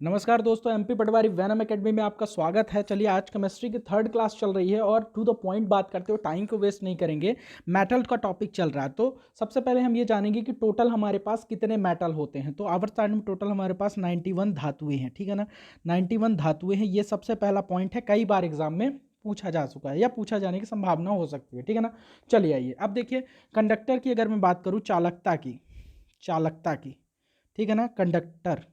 नमस्कार दोस्तों, एमपी पटवारी Venom academy में आपका स्वागत है। चलिए, आज केमिस्ट्री की थर्ड क्लास चल रही है और टू द पॉइंट बात करते हुए टाइम को वेस्ट नहीं करेंगे। मेटल का टॉपिक चल रहा है, तो सबसे पहले हम ये जानेंगे कि टोटल हमारे पास कितने मेटल होते हैं। तो आवर्त सारणी में टोटल हमारे पास 91 धातुएं हैं, ठीक है ना। 91 धातुएं हैं, ये सबसे पहला पॉइंट है। कई बार एग्जाम में पूछा जा चुका है या पूछा जाने की संभावना हो सकती है, ठीक है ना। चलिए आइए, अब देखिए कंडक्टर की अगर मैं बात करूँ, चालकता की, ठीक है ना। कंडक्टर,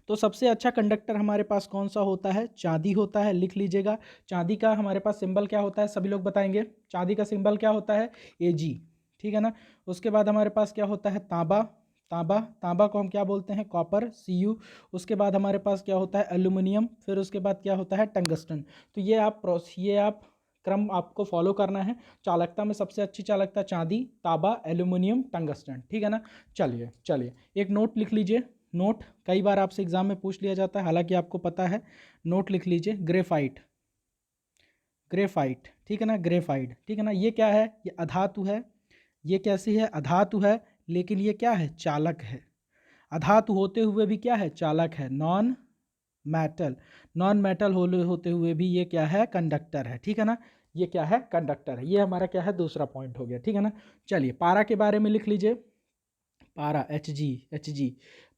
तो सबसे अच्छा कंडक्टर हमारे पास कौन सा होता है? चांदी होता है, लिख लीजिएगा। चांदी का हमारे पास सिंबल क्या होता है? सभी लोग बताएंगे। चांदी का सिंबल क्या होता है? Ag, ठीक है ना। उसके बाद हमारे पास क्या होता है? तांबा। तांबा को हम क्या बोलते हैं? Copper, Cu। उसके बाद हमारे पास क्या होता है? एल्यूमिनियम। फिर उसके बाद क्या होता है? टंगस्टन। तो ये आप क्रम आपको फॉलो करना है। चालकता में सबसे अच्छी चालकता चांदी, तांबा, एल्यूमिनियम, टंगस्टन, ठीक है ना। चलिए चलिए, एक नोट लिख लीजिए। नोट कई बार आपसे एग्जाम में पूछ लिया जाता है, हालांकि आपको पता है। नोट लिख लीजिए, ग्रेफाइट। ठीक है ना, ग्रेफाइट, ठीक है ना। ये क्या है? ये अधातु है। ये कैसी है? अधातु है, लेकिन ये क्या है? चालक है। अधातु होते हुए भी क्या है? चालक है। मेटल नॉन मेटल होते हुए भी ये क्या है? कंडक्टर है, ठीक है ना। ये क्या है? कंडक्टर है। ये हमारा क्या है? दूसरा पॉइंट हो गया, ठीक है ना। चलिए, पारा के बारे में लिख लीजिए। पारा, Hg।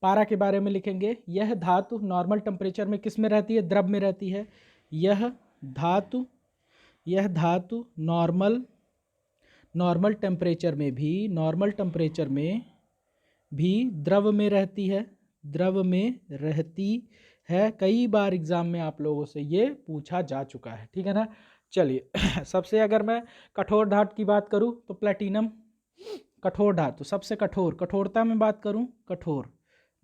पारा के बारे में लिखेंगे, यह धातु नॉर्मल टेम्परेचर में किस में रहती है? द्रव में रहती है। यह धातु यह धातु नॉर्मल टेम्परेचर में भी द्रव में रहती है। कई बार एग्जाम में आप लोगों से ये पूछा जा चुका है, ठीक है ना। चलिए सबसे अगर मैं कठोर धातु की बात करूं तो प्लेटिनम। कठोर धातु सबसे कठोरता में बात करूं, कठोर।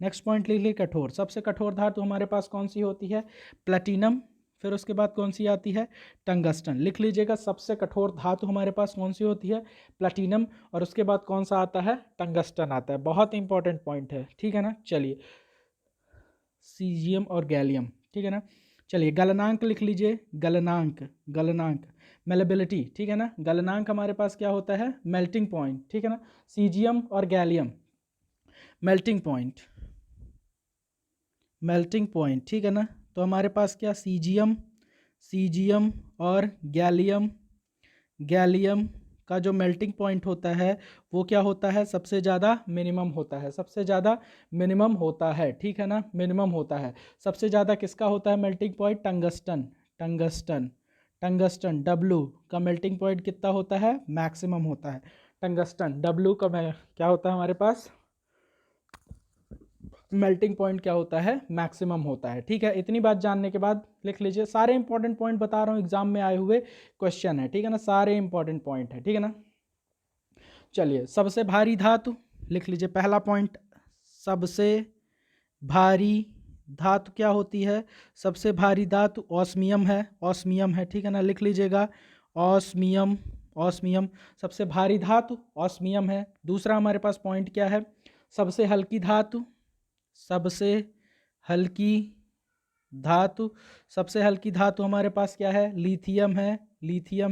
नेक्स्ट पॉइंट लिख लीजिए, कठोर। सबसे कठोर धातु हमारे पास कौन सी होती है? प्लेटिनम। फिर उसके बाद कौन सी आती है? टंगस्टन। लिख लीजिएगा, सबसे कठोर धातु हमारे पास कौन सी होती है? प्लेटिनम। और उसके बाद कौन सा आता है? टंगस्टन आता है। बहुत इंपॉर्टेंट पॉइंट है, ठीक है ना। चलिए, सीजियम और गैलियम, ठीक है ना। चलिए, गलनांक लिख लीजिए। गलनांक मेलेबिलिटी, ठीक है ना। गलनांक हमारे पास क्या होता है? मेल्टिंग पॉइंट, ठीक है ना। सीजियम और गैलियम, मेल्टिंग पॉइंट, ठीक है ना। तो हमारे पास क्या? सीजियम और गैलियम का जो मेल्टिंग पॉइंट होता है वो क्या होता है? सबसे ज़्यादा मिनिमम होता है, ठीक है ना। मिनिमम होता है। सबसे ज़्यादा किसका होता है मेल्टिंग पॉइंट? टंगस्टन डब्लू का मेल्टिंग पॉइंट कितना होता है? मैक्सिमम होता है। टंगस्टन डब्लू का क्या होता है हमारे पास? मेल्टिंग पॉइंट क्या होता है? मैक्सिमम होता है, ठीक है। इतनी बात जानने के बाद लिख लीजिए, सारे इंपॉर्टेंट पॉइंट बता रहा हूँ, एग्जाम में आए हुए क्वेश्चन है, ठीक है ना। सारे इंपॉर्टेंट पॉइंट है, ठीक है ना। चलिए, सबसे भारी धातु लिख लीजिए। पहला पॉइंट, सबसे भारी धातु क्या होती है? सबसे भारी धातु ऑस्मियम है, ठीक है ना। लिख लीजिएगा, ऑस्मियम सबसे भारी धातु ऑस्मियम है। दूसरा हमारे पास पॉइंट क्या है? सबसे हल्की धातु सबसे हल्की धातु सबसे हल्की धातु हमारे पास क्या है? लिथियम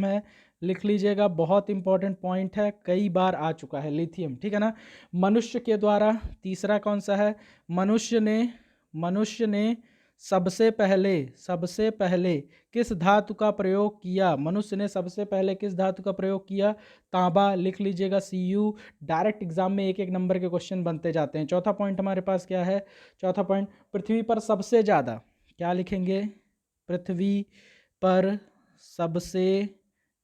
है। लिख लीजिएगा, बहुत इंपॉर्टेंट पॉइंट है, कई बार आ चुका है लिथियम, ठीक है ना। मनुष्य के द्वारा, तीसरा कौन सा है? मनुष्य ने सबसे पहले किस धातु का प्रयोग किया? मनुष्य ने सबसे पहले किस धातु का प्रयोग किया? तांबा। लिख लीजिएगा, Cu। डायरेक्ट एग्जाम में एक एक नंबर के क्वेश्चन बनते जाते हैं। चौथा पॉइंट हमारे पास क्या है? चौथा पॉइंट, पृथ्वी पर सबसे ज़्यादा, क्या लिखेंगे? पृथ्वी पर सबसे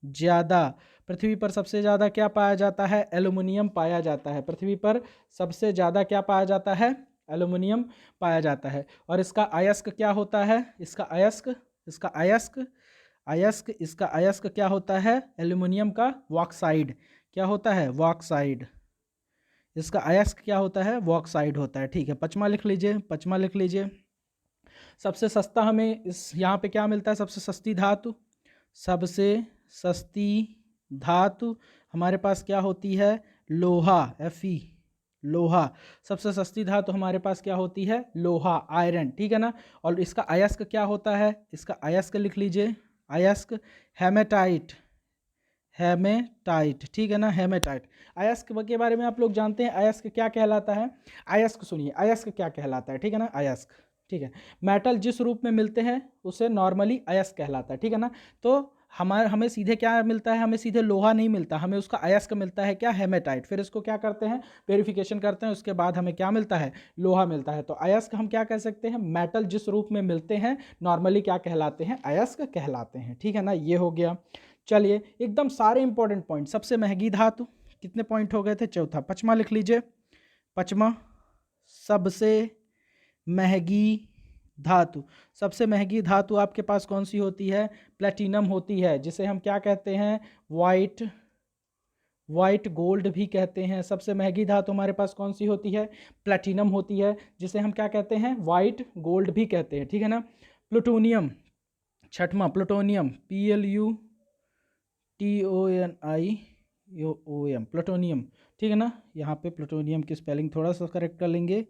ज़्यादा पृथ्वी पर सबसे ज़्यादा क्या पाया जाता है? एल्युमिनियम पाया जाता है। पृथ्वी पर सबसे ज़्यादा क्या पाया जाता है? एल्युमिनियम पाया जाता है। और इसका अयस्क क्या होता है? इसका अयस्क क्या होता है? एल्युमिनियम का वॉक्साइड। क्या होता है? वॉक्साइड। इसका अयस्क क्या होता है? वॉक्साइड होता है, ठीक है। पचमा लिख लीजिए। सबसे सस्ता हमें इस यहाँ पे क्या मिलता है? सबसे सस्ती धातु हमारे पास क्या होती है? लोहा, Fe। लोहा, सबसे सस्ती धातु हमारे पास क्या होती है? लोहा, आयरन, ठीक है ना। और इसका अयस्क क्या होता है? इसका अयस्क लिख लीजिए, अयस्क हेमेटाइट। हेमेटाइट, ठीक है ना, हेमेटाइट। अयस्क के बारे में आप लोग जानते हैं, अयस्क क्या कहलाता है? अयस्क सुनिए, अयस्क क्या कहलाता है, ठीक है ना, अयस्क, ठीक है। मेटल जिस रूप में मिलते हैं उसे नॉर्मली अयस्क कहलाता है, ठीक है ना। तो हमें सीधे क्या मिलता है? हमें सीधे लोहा नहीं मिलता, हमें उसका अयस्क मिलता है, क्या? हेमेटाइट। फिर इसको क्या करते हैं? प्योरीफिकेशन करते हैं, उसके बाद हमें क्या मिलता है? लोहा मिलता है। तो अयस्क हम क्या कह सकते हैं? मेटल जिस रूप में मिलते हैं नॉर्मली क्या कहलाते हैं? अयस्क कहलाते हैं, ठीक है ना। ये हो गया। चलिए एकदम सारे इंपॉर्टेंट पॉइंट। सबसे महंगी धातु, कितने पॉइंट हो गए थे? चौथा। पचमा लिख लीजिए, पचमा, सबसे महंगी धातु। सबसे महंगी धातु आपके पास कौन सी होती है? प्लेटिनम होती है, जिसे हम क्या कहते हैं? वाइट गोल्ड भी कहते हैं। सबसे महंगी धातु हमारे पास कौन सी होती है? प्लेटिनम होती है, जिसे हम क्या कहते हैं? वाइट गोल्ड भी कहते हैं, ठीक है ना। प्लूटोनियम, छठवां प्लूटोनियम, PLUTONIUM, प्लूटोनियम, ठीक है ना। यहाँ पे प्लूटोनियम की स्पेलिंग थोड़ा सा करेक्ट कर लेंगे,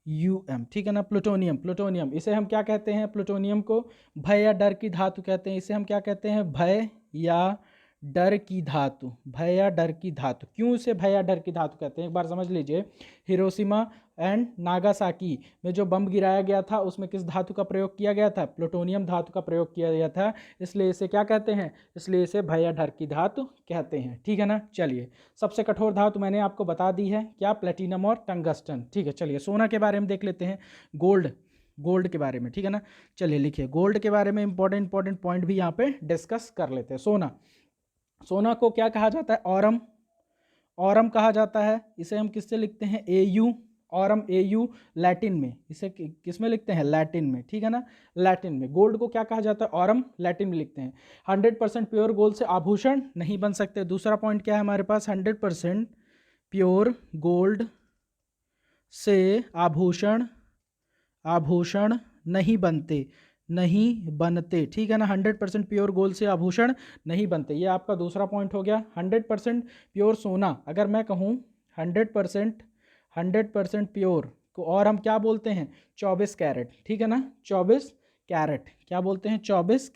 UM, ठीक है ना। प्लूटोनियम, प्लूटोनियम, इसे हम क्या कहते हैं? प्लूटोनियम को भय या डर की धातु कहते हैं। इसे हम क्या कहते हैं? भय या डर की धातु, भय या डर की धातु। क्यों इसे भय या डर की धातु कहते हैं? एक बार समझ लीजिए, हिरोशिमा एंड नागासाकी में जो बम गिराया गया था उसमें किस धातु का प्रयोग किया गया था? प्लूटोनियम धातु का प्रयोग किया गया था, इसलिए इसे क्या कहते हैं? इसलिए इसे भय या डर की धातु कहते हैं, ठीक है ना। चलिए, सबसे कठोर धातु मैंने आपको बता दी है, क्या? प्लेटिनम और टंगस्टन, ठीक है। चलिए सोना के बारे में देख लेते हैं, गोल्ड के बारे में, ठीक है ना। चलिए लिखिए, गोल्ड के बारे में इंपॉर्टेंट पॉइंट भी यहाँ पे डिस्कस कर लेते हैं। सोना को क्या कहा जाता है? ऑरम कहा जाता है। इसे हम किससे लिखते हैं? AU, ऑरम, AU लैटिन में। इसे किस में लिखते हैं? लैटिन में, ठीक है ना, लैटिन में। गोल्ड को क्या कहा जाता है? ऑरम, लैटिन में लिखते हैं। 100% प्योर गोल्ड से आभूषण नहीं बन सकते। दूसरा पॉइंट क्या है हमारे पास? 100% प्योर गोल्ड से आभूषण नहीं बनते, ठीक है ना। 100% प्योर गोल्ड से आभूषण नहीं बनते, ये आपका दूसरा पॉइंट हो गया। 100% प्योर सोना, अगर मैं कहूँ 100% प्योर को और हम क्या बोलते हैं? 24 कैरेट, ठीक है ना, 24 कैरेट। क्या बोलते हैं? 24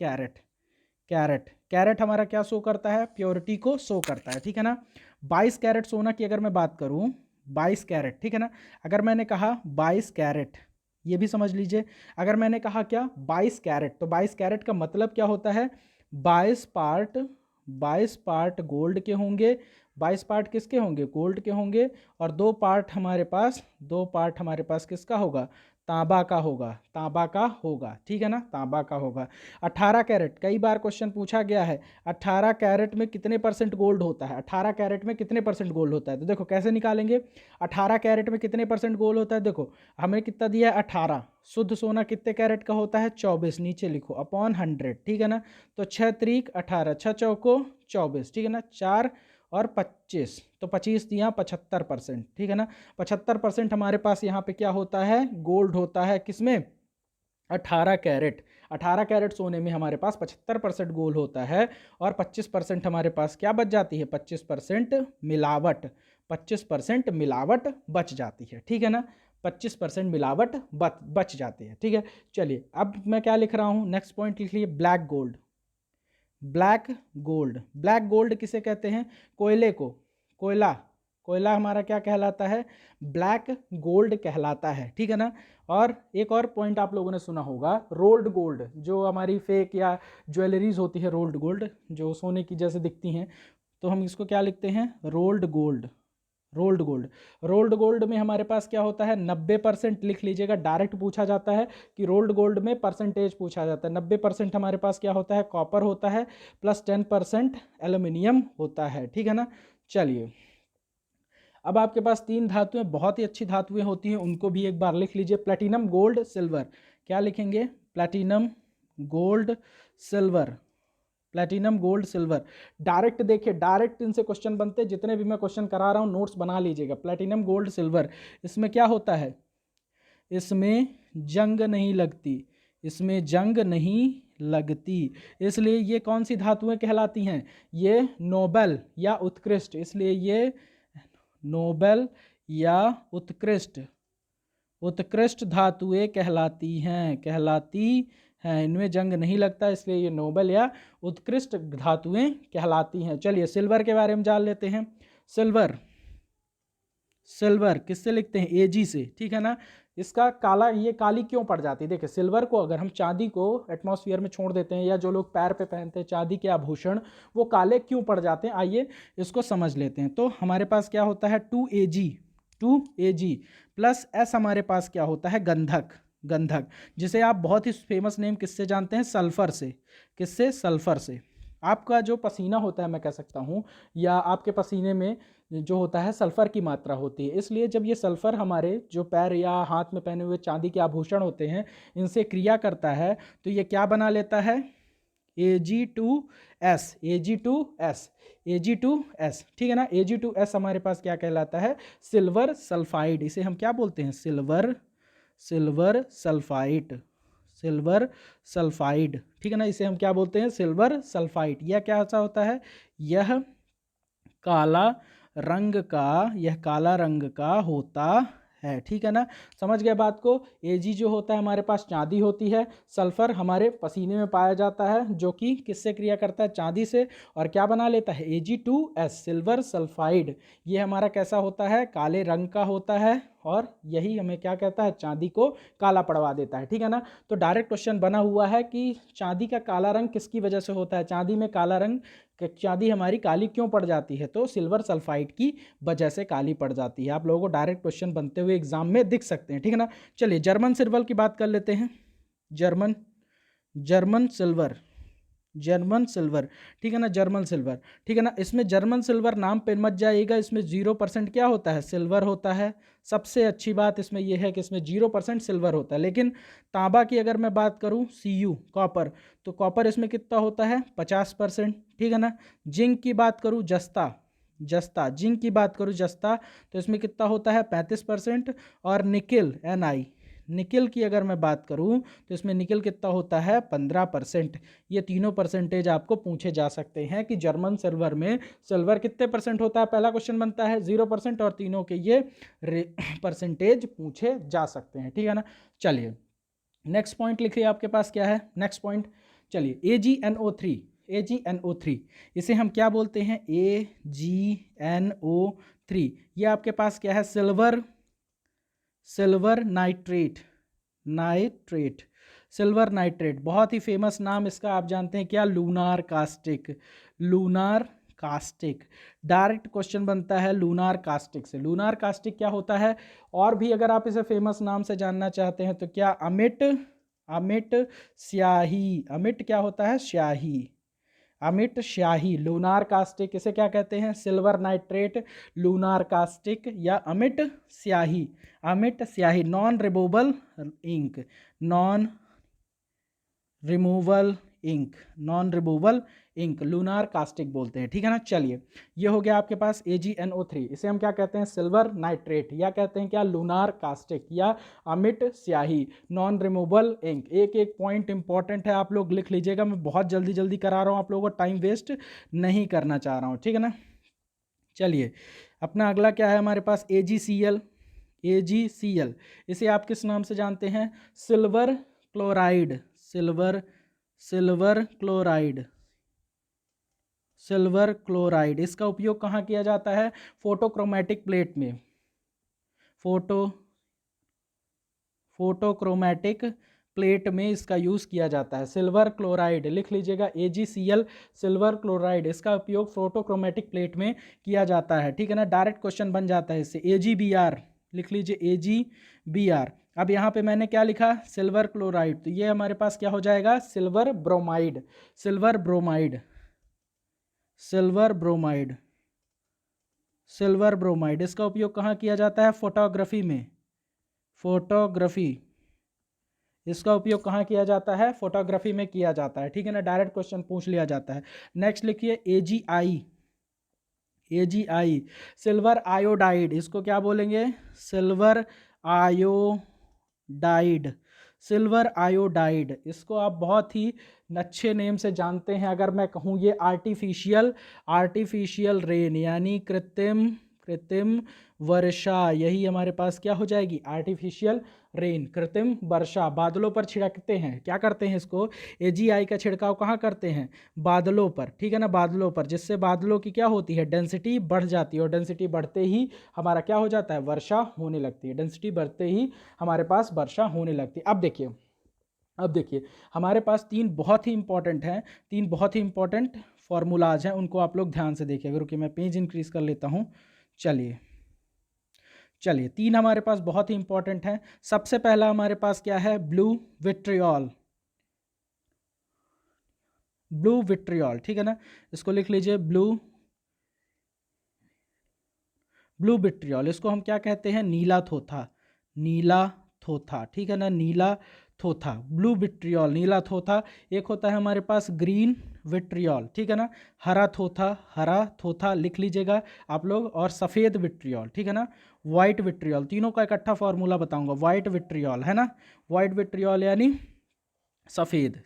कैरेट हमारा क्या शो करता है? प्योरिटी को शो करता है, ठीक है ना। 22 कैरेट सोना की अगर मैं बात करूँ, 22 कैरेट, ठीक है ना। अगर मैंने कहा 22 कैरेट, ये भी समझ लीजिए, अगर मैंने कहा क्या? 22 कैरेट, तो 22 कैरेट का मतलब क्या होता है? 22 पार्ट गोल्ड के होंगे, 22 पार्ट किसके होंगे? गोल्ड के होंगे, और दो पार्ट हमारे पास किसका होगा? तांबा का होगा, ठीक है ना, तांबा का होगा। 18 कैरेट, कई बार क्वेश्चन पूछा गया है, 18 कैरेट में कितने % गोल्ड होता है? 18 कैरेट में कितने % गोल्ड होता है? तो देखो कैसे निकालेंगे, 18 कैरेट में कितने % गोल्ड होता है? देखो हमें कितना दिया है? 18। शुद्ध सोना कितने कैरेट का होता है? 24, नीचे लिखो अपॉन 100, ठीक है ना। तो 6 त्रिक 18, 6 चौको 24, ठीक है ना, 4 और 25, तो 25 दिया 75%, ठीक है ना। 75% हमारे पास यहाँ पे क्या होता है? गोल्ड होता है, किसमें? 18 कैरेट। 18 कैरेट सोने में हमारे पास 75% गोल्ड होता है, और 25% हमारे पास क्या बच जाती है? 25% मिलावट, 25% मिलावट बच जाती है, ठीक है ना। 25% मिलावट बच जाती है, ठीक है। चलिए अब मैं क्या लिख रहा हूँ? नेक्स्ट पॉइंट लिख लीजिए, ब्लैक गोल्ड किसे कहते हैं? कोयले को, कोयला हमारा क्या कहलाता है? ब्लैक गोल्ड कहलाता है, ठीक है ना। और एक और पॉइंट आप लोगों ने सुना होगा, रोल्ड गोल्ड, जो हमारी फेक या ज्वेलरीज होती है, रोल्ड गोल्ड जो सोने की जैसे दिखती हैं, तो हम इसको क्या लिखते हैं? रोल्ड गोल्ड में हमारे पास क्या होता है? 90% लिख लीजिएगा, डायरेक्ट पूछा जाता है कि रोल्ड गोल्ड में परसेंटेज पूछा जाता है। 90% हमारे पास क्या होता है? कॉपर होता है, प्लस 10% एल्यूमिनियम होता है, ठीक है ना। चलिए अब आपके पास 3 धातुएं, बहुत ही अच्छी धातुएं होती हैं, उनको भी एक बार लिख लीजिए, प्लैटिनम, गोल्ड, सिल्वर। क्या लिखेंगे? Platinum, gold, silver, platinum, gold, silver. Direct देखिए, डायरेक्ट इनसे क्वेश्चन बनते हैं, जितने भी मैं क्वेश्चन करा रहा हूँ नोट्स बना लीजिएगा। प्लैटिनम, गोल्ड, सिल्वर, इसमें क्या होता है? इसमें जंग नहीं लगती, इसलिए ये कौन सी धातुएं कहलाती हैं? ये नोबल या उत्कृष्ट, इसलिए ये नोबल या उत्कृष्ट उत्कृष्ट धातुएं कहलाती हैं, इनमें जंग नहीं लगता, इसलिए ये नोबल या उत्कृष्ट धातुएं कहलाती हैं। चलिए सिल्वर के बारे में जान लेते हैं। सिल्वर किससे लिखते हैं? Ag से, ठीक है ना। इसका काला, ये काली क्यों पड़ जाती है? देखिए सिल्वर को अगर हम चांदी को एटमॉस्फेयर में छोड़ देते हैं, या जो लोग पैर पे पहनते हैं चांदी के आभूषण, वो काले क्यों पड़ जाते हैं, आइए इसको समझ लेते हैं। तो हमारे पास क्या होता है 2Ag प्लस S, हमारे पास क्या होता है गंधक, जिसे आप बहुत ही फेमस नेम किससे जानते हैं? सल्फर से। किससे? सल्फर से। आपका जो पसीना होता है, मैं कह सकता हूँ, या आपके पसीने में जो होता है सल्फर की मात्रा होती है, इसलिए जब ये सल्फर हमारे जो पैर या हाथ में पहने हुए चांदी के आभूषण होते हैं इनसे क्रिया करता है, तो ये क्या बना लेता है? Ag2S, ठीक है ना। Ag2S हमारे पास क्या कहलाता है? Silver sulphide. इसे हम क्या बोलते हैं? सिल्वर सल्फाइड, ठीक है ना। इसे हम क्या बोलते हैं? Silver sulphide. यह क्या सा होता है? यह काला रंग का होता है, ठीक है ना। समझ गए बात को। Ag जो होता है हमारे पास चांदी होती है, सल्फर हमारे पसीने में पाया जाता है, जो कि किससे क्रिया करता है? चांदी से, और क्या बना लेता है? Ag2S, silver sulphide. ये हमारा कैसा होता है? काले रंग का होता है, और यही हमें क्या कहता है? चांदी को काला पड़वा देता है, ठीक है ना। तो डायरेक्ट क्वेश्चन बना हुआ है कि चांदी का काला रंग किसकी वजह से होता है? चांदी में काला रंग, चांदी हमारी काली क्यों पड़ जाती है? तो सिल्वर सल्फाइड की वजह से काली पड़ जाती है। आप लोगों को डायरेक्ट क्वेश्चन बनते हुए एग्जाम में दिख सकते हैं, ठीक है ना। चलिए जर्मन सिल्वर की बात कर लेते हैं। जर्मन सिल्वर, ठीक है ना। जर्मन सिल्वर, ठीक है ना। इसमें जर्मन सिल्वर नाम पे मत जाइएगा, इसमें 0% क्या होता है? सिल्वर होता है। सबसे अच्छी बात इसमें यह है कि इसमें 0% सिल्वर होता है। लेकिन तांबा की अगर मैं बात करूं, Cu कॉपर, तो कॉपर इसमें कितना होता है? 50%, ठीक है ना। जिंक की बात करूं, जिंक की बात करूं जस्ता, तो इसमें कितना होता है? 35%। और निकिल निकिल की अगर मैं बात करूं, तो इसमें निकिल कितना होता है? 15%। ये तीनों परसेंटेज आपको पूछे जा सकते हैं कि जर्मन सिल्वर में सिल्वर कितने परसेंट होता है। पहला क्वेश्चन बनता है 0%, और तीनों के ये परसेंटेज पूछे जा सकते हैं, ठीक है ना। चलिए नेक्स्ट पॉइंट लिखिए, आपके पास क्या है नेक्स्ट पॉइंट? चलिए AgNO3, इसे हम क्या बोलते हैं? AgNO3। ये आपके पास क्या है? सिल्वर नाइट्रेट, बहुत ही फेमस नाम इसका, आप जानते हैं क्या? Lunar caustic. डायरेक्ट क्वेश्चन बनता है लूनार कास्टिक से। लूनार कास्टिक क्या होता है? और भी अगर आप इसे फेमस नाम से जानना चाहते हैं तो क्या? अमिट स्याही। अमिट क्या होता है? अमिट स्याही। लूनार कास्टिक, इसे क्या कहते हैं? सिल्वर नाइट्रेट, लूनार कास्टिक, या अमिट स्याही। Non removal ink, lunar caustic बोलते हैं, ठीक है ना। चलिए ये हो गया आपके पास AgNO3। इसे हम क्या कहते हैं? सिल्वर नाइट्रेट, या कहते हैं क्या? लूनार कास्टिक, या अमिट स्याही, नॉन रिमूवल इंक। एक एक पॉइंट इंपॉर्टेंट है, आप लोग लिख लीजिएगा। मैं बहुत जल्दी करा रहा हूँ, आप लोगों को टाइम वेस्ट नहीं करना चाह रहा हूँ, ठीक है ना। चलिए अपना अगला क्या है हमारे पास? AgCl। इसे आप किस नाम से जानते हैं? Silver chloride. इसका उपयोग कहाँ किया जाता है? फोटोक्रोमैटिक प्लेट में। फोटोक्रोमैटिक प्लेट में इसका यूज किया जाता है। सिल्वर क्लोराइड लिख लीजिएगा, AgCl, सिल्वर क्लोराइड। इसका उपयोग फोटोक्रोमैटिक प्लेट में किया जाता है, ठीक है ना। डायरेक्ट क्वेश्चन बन जाता है इससे। AgBr लिख लीजिए, AgBr। अब यहाँ पे मैंने क्या लिखा? सिल्वर क्लोराइड, तो ये हमारे पास क्या हो जाएगा? Silver bromide. इसका उपयोग कहाँ किया जाता है? इसका उपयोग कहाँ किया जाता है? फोटोग्राफी में किया जाता है, ठीक है ना। डायरेक्ट क्वेश्चन पूछ लिया जाता है। नेक्स्ट लिखिए AgI, सिल्वर आयोडाइड। इसको क्या बोलेंगे? Silver iodide. इसको आप बहुत ही अच्छे नेम से जानते हैं। अगर मैं कहूँ, ये आर्टिफिशियल रेन, यानी कृत्रिम कृत्रिम वर्षा, यही हमारे पास क्या हो जाएगी, आर्टिफिशियल रेन। कृत्रिम वर्षा, बादलों पर छिड़कते हैं, क्या करते हैं इसको, AGI का छिड़काव कहाँ करते हैं, बादलों पर, ठीक है ना, बादलों पर, जिससे बादलों की क्या होती है, डेंसिटी बढ़ जाती है, और डेंसिटी बढ़ते ही हमारा क्या हो जाता है, वर्षा होने लगती है। डेंसिटी बढ़ते ही हमारे पास वर्षा होने लगती है। अब देखिए हमारे पास तीन बहुत ही इंपॉर्टेंट फॉर्मूलाज हैं, उनको आप लोग ध्यान से देखिए। अगर मैं पेज इंक्रीज कर लेता हूँ, चलिए तीन हमारे पास बहुत ही इंपॉर्टेंट हैं। सबसे पहला हमारे पास क्या है, ब्लू विट्रियॉल, ठीक है ना, इसको लिख लीजिए, ब्लू विट्रियॉल, इसको हम क्या कहते हैं, नीला थोथा, ठीक है ना, नीला थोथा, ब्लू विट्रियॉल, नीला थोथा। एक होता है हमारे पास ग्रीन विट्रियॉल, ठीक है ना, हरा थोथा लिख लीजिएगा आप लोग, और सफ़ेद विट्रियॉल, ठीक है ना, वाइट विट्रियॉल। तीनों का इकट्ठा फॉर्मूला बताऊंगा, वाइट विट्रियॉल है ना, वाइट विट्रियॉल यानी सफ़ेद,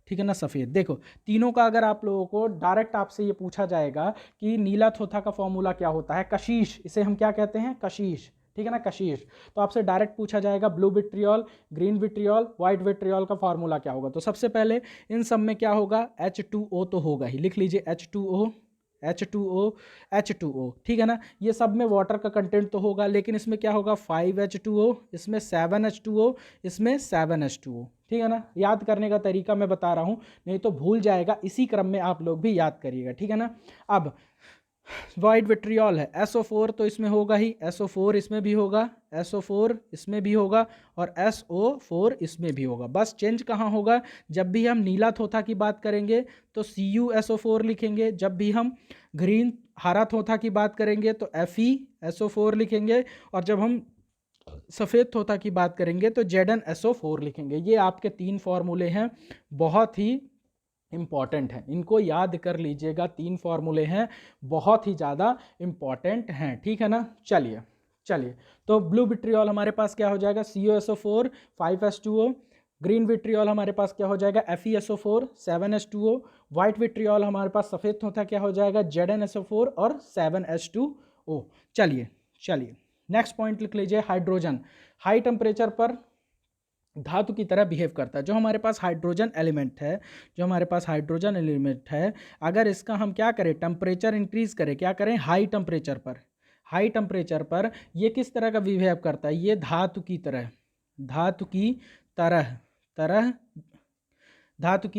ठीक है ना, सफ़ेद। देखो तीनों का अगर आप लोगों को डायरेक्ट आपसे ये पूछा जाएगा कि नीला थोथा का फॉर्मूला क्या होता है, कशीश, इसे हम क्या कहते हैं, कशीश, ठीक है ना, कशीश। तो आपसे डायरेक्ट पूछा जाएगा ब्लू विट्रियॉल, ग्रीन विट्रियॉल, वाइट विट्रियॉल का फॉर्मूला क्या होगा। तो सबसे पहले इन सब में क्या होगा, H2O तो होगा ही, लिख लीजिए H2O, ठीक है ना। ये सब में वाटर का कंटेंट तो होगा, लेकिन इसमें क्या होगा, 5H2O, इसमें 7H2O, इसमें 7H2O, ठीक है ना। याद करने का तरीका मैं बता रहा हूँ, नहीं तो भूल जाएगा, इसी क्रम में आप लोग भी याद करिएगा, ठीक है ना। अब वाइट विट्रियॉल है, SO4 तो इसमें होगा ही, SO4 इसमें भी होगा, SO4 इसमें भी होगा, और SO4 इसमें भी होगा। बस चेंज कहाँ होगा, जब भी हम नीला थोथा की बात करेंगे तो CuSO4 लिखेंगे, जब भी हम ग्रीन हरा थोथा की बात करेंगे तो FeSO4 लिखेंगे, और जब हम सफ़ेद थोथा की बात करेंगे तो ZnSO4 लिखेंगे। ये आपके तीन फॉर्मूले हैं, बहुत ही इंपॉर्टेंट हैं, इनको याद कर लीजिएगा। तीन फॉर्मूले हैं, बहुत ही ज़्यादा इंपॉर्टेंट हैं, ठीक है ना। चलिए तो ब्लू विट्रियॉल हमारे पास क्या हो जाएगा, CuSO4 5H2O, ग्रीन विट्रियॉल हमारे पास क्या हो जाएगा, FeSO4 7H2O, वाइट विट्रियॉल हमारे पास सफ़ेद होता क्या हो जाएगा, ZnSO4 और 7H2O। चलिए नेक्स्ट पॉइंट लिख लीजिए, हाइड्रोजन हाई टेम्परेचर पर धातु की तरह बिहेव करता है। जो हमारे पास हाइड्रोजन एलिमेंट है, अगर इसका हम क्या करें, टेम्परेचर इंक्रीज करें, क्या करें, हाई टेम्परेचर पर ये किस तरह का बिहेव करता है, ये धातु की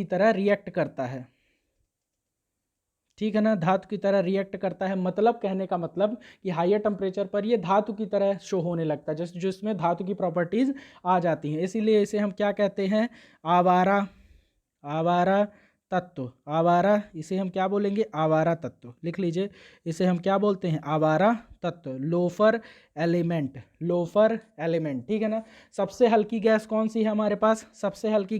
तरह रिएक्ट करता है, ठीक है ना, धातु की तरह रिएक्ट करता है। मतलब कहने का मतलब कि हाईयर टेम्परेचर पर ये धातु की तरह शो होने लगता है, जिसमें धातु की प्रॉपर्टीज आ जाती हैं। इसीलिए इसे हम क्या कहते हैं, आवारा तत्व, इसे हम क्या बोलेंगे, आवारा तत्व, लिख लीजिए, इसे हम क्या बोलते हैं, आवारा तत्व, लोफर एलिमेंट, ठीक है ना। सबसे हल्की गैस कौन सी है हमारे पास, सबसे हल्की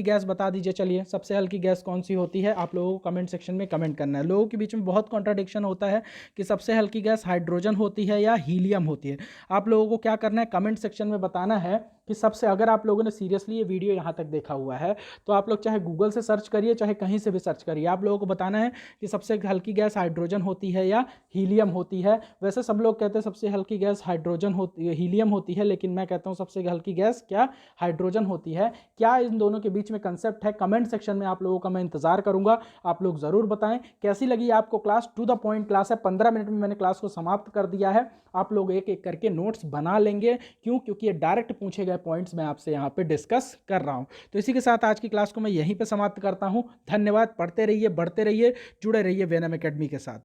गैस बता दीजिए। चलिए सबसे हल्की गैस कौन सी होती है, आप लोगों को कमेंट सेक्शन में कमेंट करना है। लोगों के बीच में बहुत कॉन्ट्राडिक्शन होता है कि सबसे हल्की गैस हाइड्रोजन होती है या हीलियम होती है। आप लोगों को क्या करना है, कमेंट सेक्शन में बताना है कि सबसे, अगर आप लोगों ने सीरियसली ये वीडियो यहाँ तक देखा हुआ है तो आप लोग चाहे गूगल से सर्च करिए, चाहे कहीं से भी सर्च करिए, आप लोगों को बताना है कि सबसे हल्की गैस हाइड्रोजन होती है या हीलियम होती है। वैसे सब लोग कहते हैं सबसे हल्की गैस हाइड्रोजन होती है, हीलियम होती है, लेकिन मैं कहता हूँ सबसे हल्की गैस क्या, हाइड्रोजन होती है। क्या इन दोनों के बीच में कंसेप्ट है, कमेंट सेक्शन में आप लोगों का मैं इंतजार करूंगा, आप लोग जरूर बताएं कैसी लगी आपको class. To the point class है, 15 मिनट में मैंने क्लास को समाप्त कर दिया है। आप लोग एक एक करके नोट्स बना लेंगे, क्योंकि ये डायरेक्ट पूछे गए पॉइंट्स मैं आपसे यहाँ पे डिस्कस कर रहा हूँ। तो इसी के साथ आज की क्लास को मैं यहीं पे समाप्त करता हूँ। धन्यवाद, पढ़ते रहिए, बढ़ते रहिए, जुड़े रहिए वेनम एकेडमी के साथ।